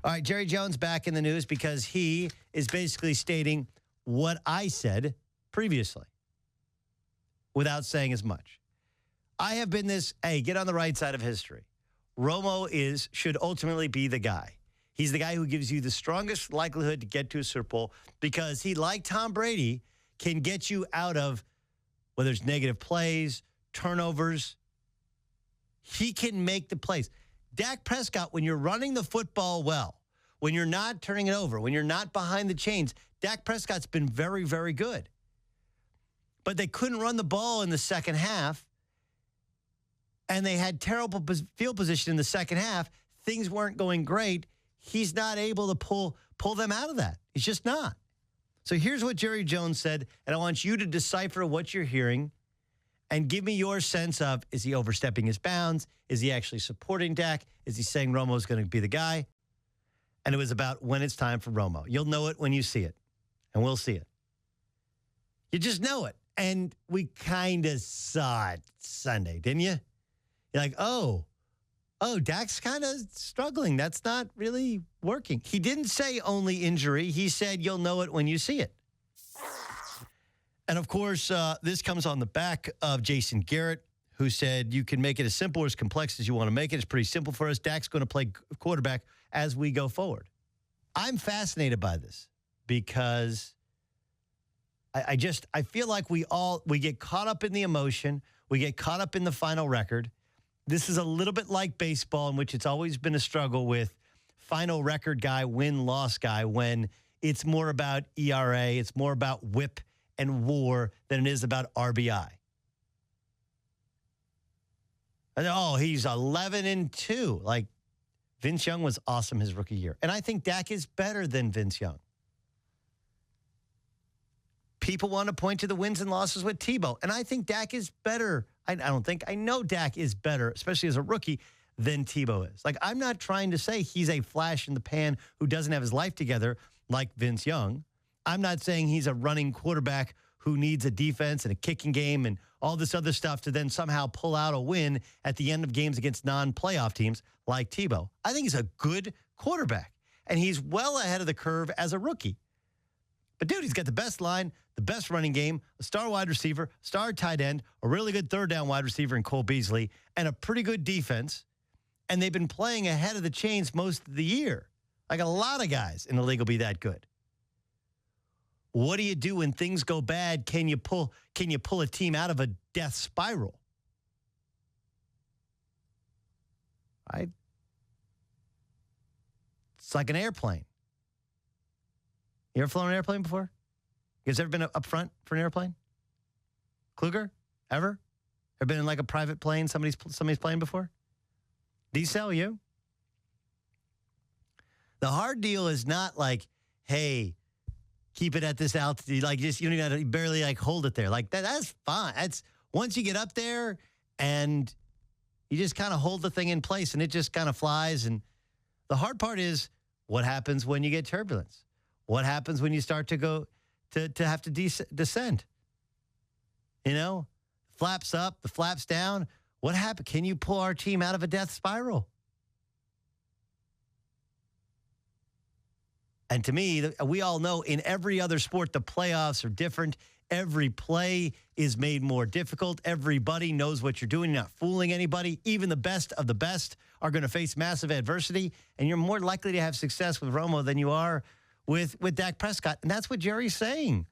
All right, Jerry Jones back in the news because he is basically stating what I said previously without saying as much. I have been get on the right side of history. Romo should ultimately be the guy. He's the guy who gives you the strongest likelihood to get to a Super Bowl because he, like Tom Brady, can get you out of whether it's negative plays, turnovers. He can make the plays. Dak Prescott, when you're running the football well, when you're not turning it over, when you're not behind the chains, Dak Prescott's been very, very good. But they couldn't run the ball in the second half, and they had terrible field position in the second half. Things weren't going great. He's not able to pull them out of that. He's just not. So here's what Jerry Jones said, and I want you to decipher what you're hearing and give me your sense of, is he overstepping his bounds? Is he actually supporting Dak? Is he saying Romo's going to be the guy? And it was about when it's time for Romo. You'll know it when you see it, and we'll see it. You just know it. And we kind of saw it Sunday, didn't you? You're like, oh, Dak's kind of struggling. That's not really working. He didn't say only injury. He said you'll know it when you see it. And, of course, this comes on the back of Jason Garrett, who said you can make it as simple or as complex as you want to make it. It's pretty simple for us. Dak's going to play quarterback as we go forward. I'm fascinated by this because I feel like we get caught up in the emotion. We get caught up in the final record. This is a little bit like baseball, in which it's always been a struggle with final record guy, win-loss guy, when it's more about ERA, it's more about whip and WAR than it is about RBI. Oh, he's 11-2. Like, Vince Young was awesome his rookie year. And I think Dak is better than Vince Young. People want to point to the wins and losses with Tebow. And I think Dak is better. I know Dak is better, especially as a rookie, than Tebow is. Like, I'm not trying to say he's a flash in the pan who doesn't have his life together like Vince Young. I'm not saying he's a running quarterback who needs a defense and a kicking game and all this other stuff to then somehow pull out a win at the end of games against non-playoff teams like Tebow. I think he's a good quarterback, and he's well ahead of the curve as a rookie. But, dude, he's got the best line, the best running game, a star wide receiver, star tight end, a really good third-down wide receiver in Cole Beasley, and a pretty good defense. And they've been playing ahead of the chains most of the year. Like, a lot of guys in the league will be that good. What do you do when things go bad? Can you pull a team out of a death spiral? Right? It's like an airplane. You ever flown an airplane before? You guys ever been up front for an airplane? Kluger? Ever? Ever been in like a private plane somebody's plane before? D-Cell, you? The hard deal is not like, hey, keep it at this altitude. Like, just you don't even have to barely like hold it there. Like that's fine. That's once you get up there and you just kind of hold the thing in place and it just kind of flies. And the hard part is what happens when you get turbulence. What happens when you start to go to have to descend? You know, flaps up, the flaps down. What happened? Can you pull our team out of a death spiral? And to me, we all know in every other sport, the playoffs are different. Every play is made more difficult. Everybody knows what you're doing. You're not fooling anybody. Even the best of the best are going to face massive adversity. And you're more likely to have success with Romo than you are with Dak Prescott. And that's what Jerry's saying.